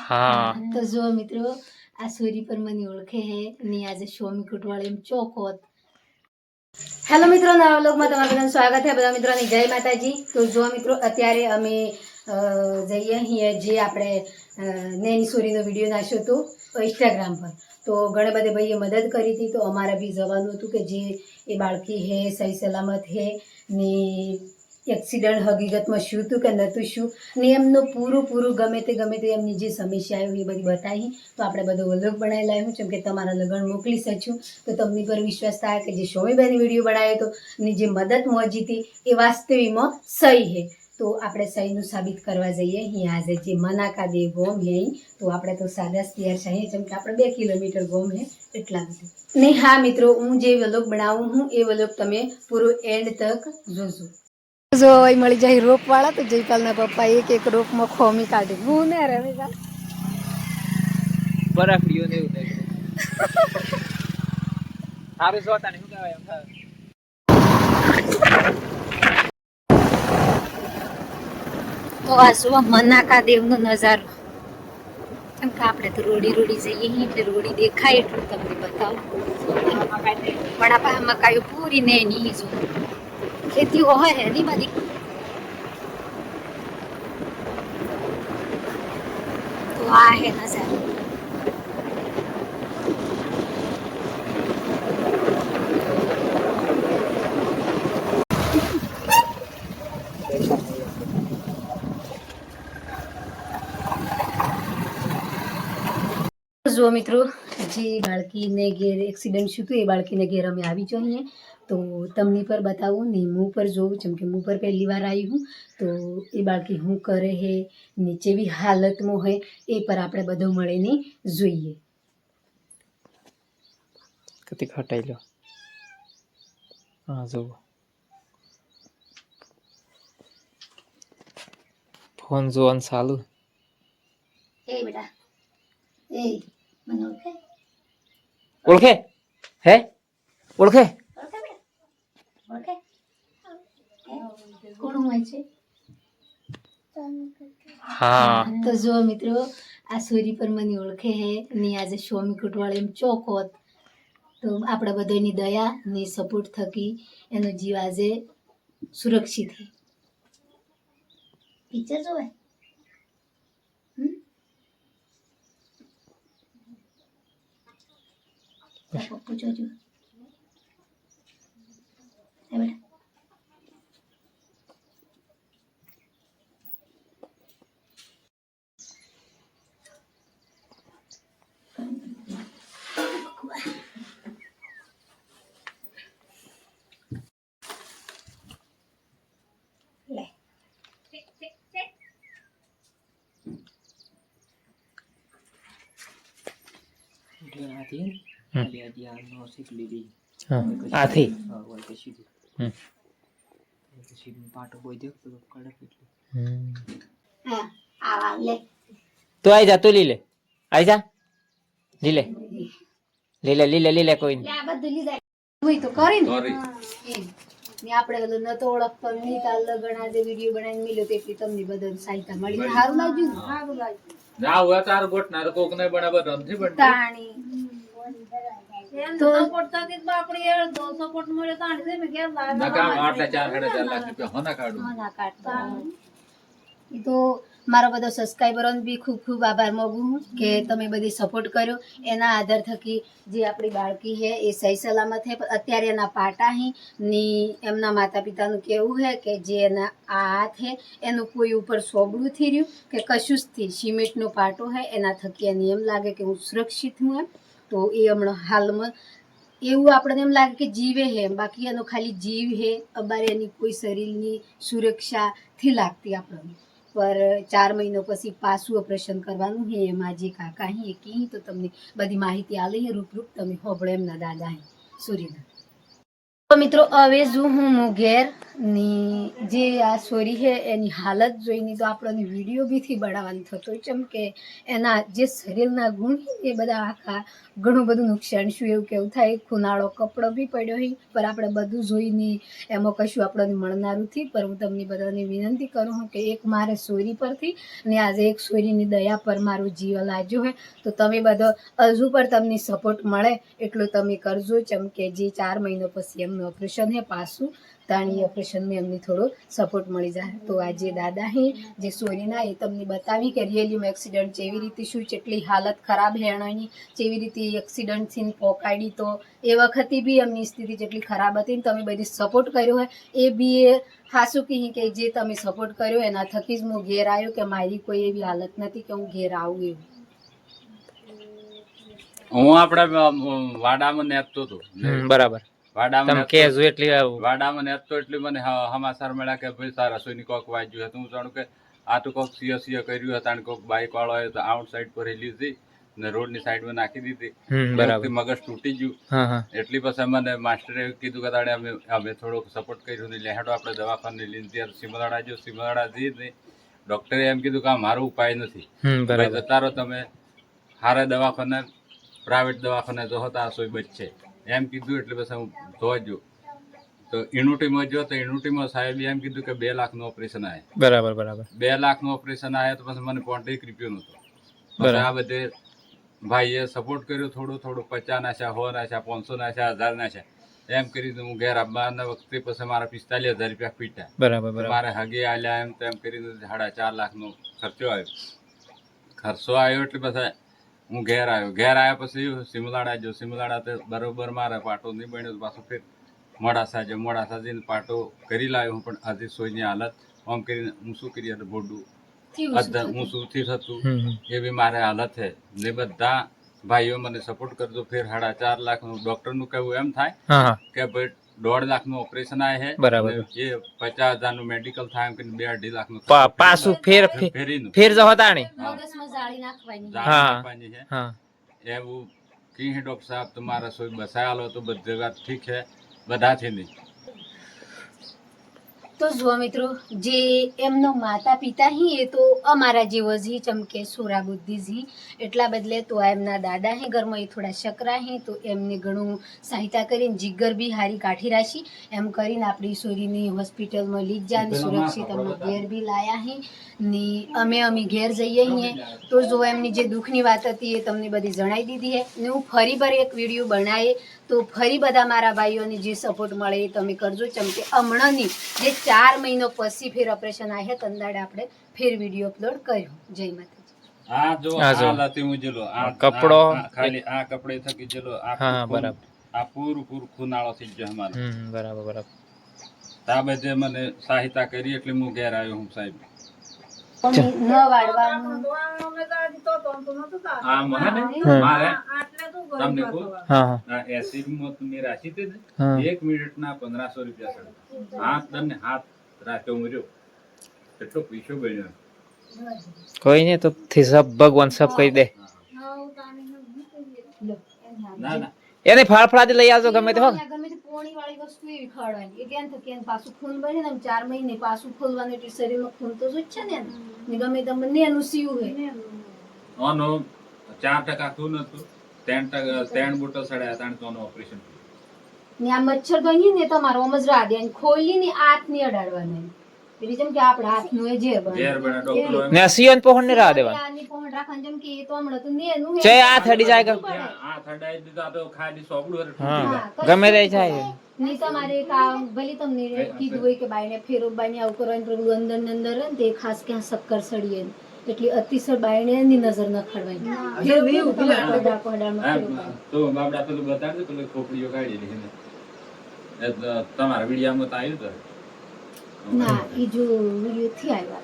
हाँ तो जो मित्रों आ सूरी पर मनी ओळखे है ની આજે સ્વામી કુટવાળ એમ ચોકોત હેલો મિત્રો નવા વ્લોગમાં તમારું બધાનું સ્વાગત છે બધા મિત્રોની જય માતાજી તો જો મિત્રો અત્યારે અમે જઈએ છીએ જે આપણે નેની સોરીનો વિડીયો નાખ્યો હતો ઇન્સ્ટાગ્રામ પર તો ઘણા બધા ભાઈએ મદદ કરી હતી તો અમારે બી જવાનું હતું કે જે એ બાળકી હે સહી સલામત હે ને એક્સિડન્ટ હકીકતમાં શું હતું કે નહોતું શું ને એમનું પૂરું ગમે તે એમની જે સમસ્યા આવી એ બધી બતાવી તો આપણે બધો વ્લોગ બનાવી લાવ્યું જેમ કે તમારા લગ્ન મોકલી શકશું તો તમને પર વિશ્વાસ થાય કે જે સ્વામીભાઈની વિડીયો બનાવ્યો હતો ને જે મદદ મોજી હતી એ વાસ્તવિકમાં સહી હે તો આપણે સહીનું સાબિત કરવા જઈએ અહીં આજે જે મનાકા દે ગોમ હે તો આપણે તો સાદા તૈયાર છે જેમ કે આપણે 2 કિલોમીટર ગોમ હે એટલા બધું ને હા મિત્રો હું જે વ્લોગ બનાવું હું એ વ્લોગ તમે પૂરો એન્ડ તક જોજો જો એ મળી જાય રોપ વાળા તો જયપાલના પપ્પા એક રોપમાં ખોમી કાઢી હું ને રવિકા બરફડીઓ ને એવું થાય સારું જોતા ને શું કહેવાય એમ થાય તો આ શું મનાકા દેવનો નજારો કેમ કે આપણે તો રોડી જઈએ એટલે રોડી દેખાય એટલું તમને બતાવું પણ આપા મકાઈ પૂરી ને નહીં જો ખેતી હોય હે ની બધી તો આ હે નજારો જો મિત્રો જે બાળકીને ઘેર એક્સિડન્ટ થયું હતું એ બાળકીને ઘેર અમે આવી જઈએ તો તમને પર બતાવું ને મું પર જોઉં જેમ કે મું પર પહેલી વાર આવી હું તો એ બાળકી શું કરે હે નીચે બી હાલતમાં હોય એ પર આપણે બધું મળીને જોઈએ કતી ખટાઈ લો હા જો ફોન જોવાનું ચાલુ એ બેટા એ મને ઓળખે હે ઓળખે કોણ હોય છે હા તો જો મિત્રો આ સોરી પર મને ઓળખે હે ને આજે સ્વામી કુટવાળ એમ ચોકોત તો આપણા બધાની દયા ને સપોર્ટ થકી એનો જીવ આજે સુરક્ષિત છે પિક્ચર જોવે પપ્પુ જોજો હે બેટા લે આથી હા આવા લે તું આઈ જા તું લીલે આઈ જા લીલે લીલે કોઈ લે આ બધું લીધા હોય તો કરીને એમ ને આપણે બધું ન તો ઓળખતો નહીં કાલ લગન આજે વિડીયો બનાવીને મિલ્યો તેથી તમને બધું સહાયતા મળી સારું લાગ્યું ને સારું લાગ્યું ના હોય તાર ગોટ ના કોક ને બરાબર નથી પણ તાણી તો સપોર્ટ થકી બાપડી એ દો સપોર્ટ મળે તાણી છે મે કેમ ના કામ 8-4 લાખ રૂપિયા હોના કાઢું ના કાઢતા એ તો મારો બધો સબસ્ક્રાઈબરોનો બી ખૂબ ખૂબ આભાર માગું કે તમે બધી સપોર્ટ કર્યો એના આધાર થકી જે આપણી બાળકી છે એ સહી સલામત છે પણ અત્યારે એના પાટા ની એમના માતા પિતાનું કહેવું છે કે જે એના આ હાથ છે એનું કોઈ ઉપર સોબડું થઈ રહ્યું કે કશું જ થી સિમેન્ટનો પાટો છે એના થકી એને એમ લાગે કે હું સુરક્ષિત હું એમ તો એ હમણાં હાલમાં એવું આપણને એમ લાગે કે જીવે હે બાકી એનો ખાલી જીવ હે અબારે એની કોઈ શરીરની સુરક્ષાથી લાગતી આપણને પર 4 મહિનો પછી પાછું ઓપરેશન કરવાનું હે એમાં જે કાકા હે કી તો તમને બધી માહિતી આલે હે રૂપ તમે હોબળો એમના દાદા હે સૂર્યના તો મિત્રો હવે જો હું ઘેર ની જે આ સોરી છે એની હાલત જોઈને તો આપણને વિડીયો બીથી બનાવવાનું થતો કેમ કે એના જે શરીરના ગુણ છે એ બધા આખા ઘણું બધું નુકસાન શું એવું કેવું થાય ખૂનાળો કપડો બી પડ્યો હોય પર આપણે બધું જોઈને એમાં કશું આપણને મળનારું નથી પર હું તમને બધાને વિનંતી કરું છું કે એક મારે સોરી પરથી ને આજે એક સોરીની દયા પર મારું જીવન લાગ્યું હોય તો તમે બધો હજુ પર તમને સપોર્ટ મળે એટલું તમે કરજો કેમ કે જે 4 મહિના પછી એમનું ઓપરેશન છે પાછું તાણી ઓપરેશનમાં એમને થોડો સપોર્ટ મળી જાય તો આજે દાદા હે જે સોરીના એ તમને બતાવી કે રિયલીમાં એક્સિડન્ટ જેવી રીતે શું જેટલી હાલત ખરાબ હે એની જેવી રીતે એક્સિડન્ટથી પોકાડી તો એ વખતે બી એમની સ્થિતિ જેટલી ખરાબ હતી ને તમે બધી સપોર્ટ કર્યો હોય એ બી એ હાસું કહી કે જે તમે સપોર્ટ કર્યો એના થકી જ હું ઘેર આવ્યો કે મારી કોઈ એવી હાલત નથી કે હું ઘેર આવું એવું. હું આપડે વાડામાં નેપતો હતો બરાબર વાડામાં તમે કહેજો એટલી વાડામાં નેપતો એટલે મને સમાચાર મળ્યા કે ભાઈ તારા રસોઈની કોક વાંચ્યું હતું. હું જાણું કે આ તો કોક સિયા કર્યું હતા કોક બાઇક વાળો આવ્યો તો આઉટ સાઈડ પર લીધી ને રોડની સાઈડમાં નાખી દીધી. બરાબર મગજ તૂટી ગયું. એટલી પછી મને માસ્ટરે કીધું કે તાણે અમે થોડોક સપોર્ટ કર્યો ને લેહાડો આપણે દવાખાને લઈને ત્યારે સિમલાડા જો સિમલાડા જઈ ડોક્ટરે એમ કીધું કે આ મારો ઉપાય નથી. જતા રહો તમે સારા દવાખાને પ્રાઇવેટ દવાખાને જો હતા સોય બચશે એમ કીધું. એટલે પછી હું જોવા ગયો તો ઇન્યુટીમાં જો તો ઇન્યુટીમાં સાહેબ એમ કીધું કે 2 લાખનું ઓપરેશન આવે. બરાબર બરાબર 2 લાખનું ઓપરેશન આવે તો પછી મને 50 રૂપિયા નતો. આ બધે ભાઈએ સપોર્ટ કર્યો થોડું થોડું 50 નાખ્યા 100 નાખ્યા 500 નાખ્યા 1000 નાખ્યા એમ કરીને હું ઘેર આવવાના વખતે પછી મારા 45,000 રૂપિયા પીટ્યા. બરાબર મારે હગે આલ્યા એમ તેમ કરીને 4.5 લાખનો ખર્ચો આવ્યો. ખર્ચો આવ્યો એટલે પછી હું ઘેર આવ્યો. ઘેર આવ્યા પછી સિમલાડા જો સિમલાડા તો બરોબર મારે પાટો નહીં બન્યો પાછું ફેર મોડાસા જઈને પાટો કરી લાવ્યો. પણ હજી સોયની હાલત આમ કરીને હું શું કરી બોડું હું શું થી થતું એવી મારે હાલત છે. ને બધા ભાઈઓ મને સપોર્ટ કરજો. ફેર 4.5 લાખનું ડોક્ટરનું કહેવું એમ થાય કે ભાઈ 1.5 લાખનું ઓપરેશન આવે છે. બરાબર એ 50,000નું મેડિકલ થાય એમ કે 2.5 લાખનું પાછું ફેર જવો તાણી મગજમાં જાળી નાખવાની નાખવાની છે. એવું કી ડોક્ટર સાહેબ તમારા સોય બસાયેલો તો બધી વાત ઠીક છે બધાથી નહીં. તો જુઓ મિત્રો જે એમનો માતા પિતા હી એ તો અમારા જેવો જ ચમકે સુરા બુદ્ધિજી એટલા બદલે તો આ એમના દાદા હે ઘરમાં એ થોડા શકરા હે તો એમને ઘણું સહાયતા કરીને જીગર બી હારી કાઢી રાખી એમ કરીને આપણી સોરીની હોસ્પિટલમાં લઈ જા ને સુરક્ષિત અમને ઘેર બી લાયા હે ને અમે ઘેર જઈએ અહીંયા તો જો એમની જે દુઃખની વાત હતી એ તમને બધી જણાવી દીધી હે ને હું ફરી એક વિડીયો બનાવીએ તો ફરી બધા મારા ભાઈઓને જે સપોર્ટ મળે એ તમે કરજો ચમકે હમણાંની જે 4 મહિનો પછી ફેર ઓપરેશન આવે તંદાડે આપણે ફેર વિડીયો અપલોડ કર્યો. જય માતાજી. આ જો આ લતી હું જેલો આ કપડો ખાલી આ કપડે થકી જેલો આ બરાબર આ પૂરું ખૂનાળો થઈ ગયો અમારો. બરાબર બરાબર. તા બધે મને સહાયતા કરી એટલે હું ઘેર આવ્યો હું સાહેબ. ન વાળવાનું આ મને મારે તમને કહું આ એસિડ માં તમે રાખી દે ને 1 મિનિટના 1500 રૂપિયા ચડે. હાથ રાખ્યો મર્યો કેટલો પૈસો બન્યો. કોઈ નહીં તો સબ ભગવાન સબ કહી દે. ના ના એને ફળફળાદી લઈ આવજો ગમે તે હો. ગમે તે પોણી વાળી વસ્તુ એવી ખાવાની એ કેમ તો કેમ પાછું ખૂન બને ને 4 મહિને પાછું ખોલવાનું એટલે શરીરમાં ખૂન તો જ છે ને ગમે તમને એનું સીવું હે ઓનો 4% ખૂન હતું 3 બોટલ સડ્યા હતા તો ઓપરેશન ને આ મચ્છર બની ને તમારો ઓમજ રા દે ખોલી ને હાથ ની અડાડવાના એટલે જેમ કે આપડા હાથ નું જે બને ડોક્ટરો ને સિયન પોહણ ને રાહ દેવા આની પોહણ રાખવાનું જેમ કે એ તો હમણાં તો ને નું છે આ થડી જાય આ થડાઈ દીધા તો ખાલી સોબડું ગમે તે જાય ની તમારે કામ ભલે તમને કીધું હોય કે બાઈને ફેરો બાઈને આવું કરવાનું પ્રભુ અંદર ને અંદર ને તે ખાસ ક્યાં શક્કર સડીએ એટલે અતિશય બાઈને ની નજર ન ખડવાની તો બાબડા પેલું બતાડજો પેલું ખોપડીઓ કાઢી લીધી તમારા વિડીયામાં તો આવ્યું તો ના ઈ જો વિડિયો થી આવ્યા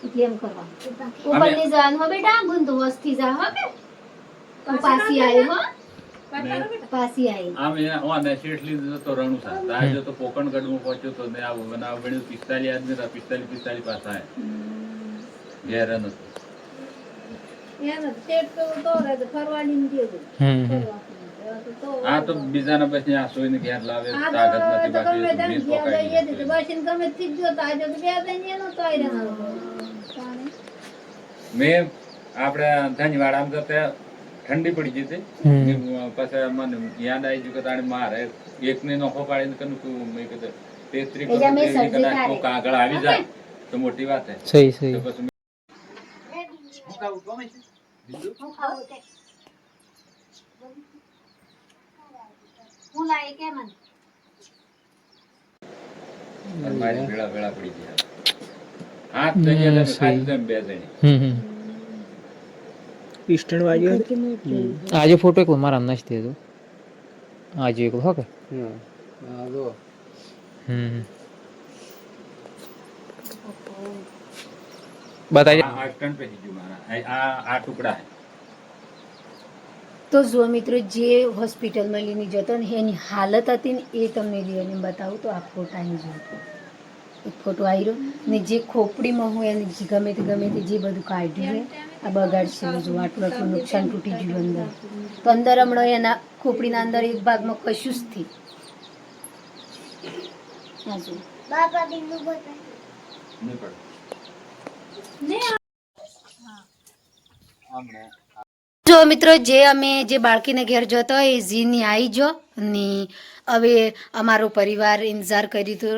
એટલે એમ કરવા ઉપર ને જવાનું હો બેટા બંધો વસ્તી જા હો બે પાસી આવ્યો હો પાસી આવી આમે ઓને શેઠલી તો રણુસા તાજો તો પોકણગઢમાં પહોંચ્યો તો ને આવો બનાવ બન્યું 45 આદમી 45 પાસા ઘેર નથી એને શેઠ તો રે ફરવાની ની દેજો આ તો બીજાના પછી આ સોઈને ઘેર લાવે આ તાકાત નથી તો ગમે બાકી તેમ વીસ ઘેર લઈ પકડી જતી બસીને ગમે તે જ જોતા આજે તો બે ત્રણ એનો તો આયરે ના લોકો. મેં આપણે ધનવાડામાં તો ત્યાં ઠંડી પડી ગઈ હતી પછી મને યાદ આવી ગયું કે તાણે મારે એકને નોખો પાડીને કનું તું મેં કીધું 33 કરોડ એજા મેં જેવી સબ્જી કદાચ ખાધી. કોક આગળ આવી જાય તો મોટી વાત છે. સહી સહી. તો પછી મારી ભેળા ભેળા પડી ગયા હાથ થઈ ગયા તો ખાધું તેમ બે જણી પિસ્ટન વાગ્યો આજે ફોટો એક મારા નથી હતો આજે એક હો કે બતાવી આ ટન પે ગયું મારા આ ટુકડા છે. તો જો મિત્રો જે હોસ્પિટલમાં લઈને જતો ને એની હાલત હતી ને એ તમને રિયલી બતાવું તો આ ફોટા અહીં જોયો એક ફોટો આવ્યો ને જે ખોપડીમાં હોય અને જે ગમે તે જે બધું કાઢ્યું છે આ બગાડશે જો આટલું આટલું નુકસાન તૂટી ગયું અંદર તો અંદર હમણાં એના ખોપડીના અંદર એક ભાગમાં કશું જ થી હા જો નહીં પડે. જો મિત્રો જે અમે જે બાળકીને ઘેર જતો એ ઝીની આવી જો ને હવે અમારો પરિવાર ઇંતજાર કરી તો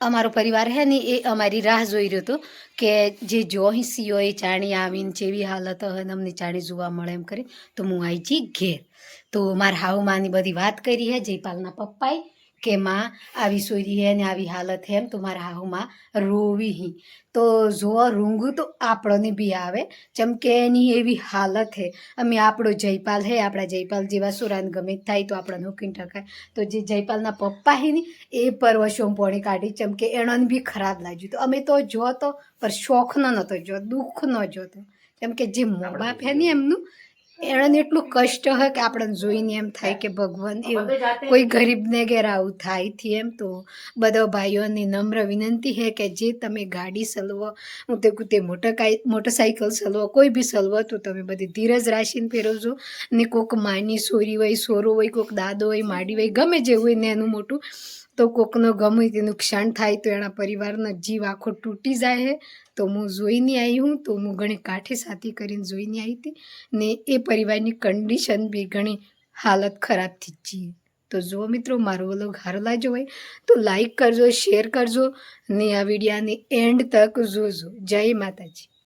અમારો પરિવાર હે ને એ અમારી રાહ જોઈ રહ્યો હતો કે જે જોઈ સીઓ એ ચાણી આવીને જેવી હાલત હોય ને અમને ચાણી જોવા મળે એમ કરી તો હું આવી જી ઘેર તો મારા હાઉમાની બધી વાત કરી હે જયપાલના પપ્પાએ કે માં આવી સોરી હે ને આવી હાલત હે એમ તો મારા હાઉમાં રોવી હી તો જો રૂંગું તો આપણને બી આવે જેમ કે એની એવી હાલત હે અમે આપણો જયપાલ હે આપણા જયપાલ જેવા સુરાન ગમે તે થાય તો આપણને હુકીને ટકાય તો જે જયપાલના પપ્પા હે ને એ પરવશો પોણી કાઢી જેમ કે એણોને બી ખરાબ લાગ્યું તો અમે તો જોતો પર શોખનો નહોતો જો દુઃખનો જોતો કેમ કે જે મા બાપ હે ને એમનું એણે એટલું કષ્ટ હોય કે આપણને જોઈને એમ થાય કે ભગવાન એવું કોઈ ગરીબને ઘેર આવું થાય થી એમ તો બધા ભાઈઓની નમ્ર વિનંતી છે કે જે તમે ગાડી ચલાવો હું તે કુતે મોટરસાઇકલ ચલાવો કોઈ બી ચલાવો તો તમે બધી ધીરજ રાખીને ફેરવજો ને કોઈક માની સોરી હોય સોરો હોય કોઈક દાદો હોય માડી હોય ગમે જે હોય ને એનું મોટું તો કોકનો ગમે તે નુકસાન થાય તો એના પરિવારનો જીવ આખો તૂટી જાય છે તો હું જોઈને આવી હું તો હું ઘણી કાઠી સાથી કરીને જોઈને આવી હતી ને એ પરિવારની કન્ડિશન બી ઘણી હાલત ખરાબ થઈ જઈએ તો જો મિત્રો મારો વ્લોગ સારો લાગ્યો હોય તો લાઈક કરજો શેર કરજો ને આ વિડીયાની એન્ડ તક જોજો જય માતાજી.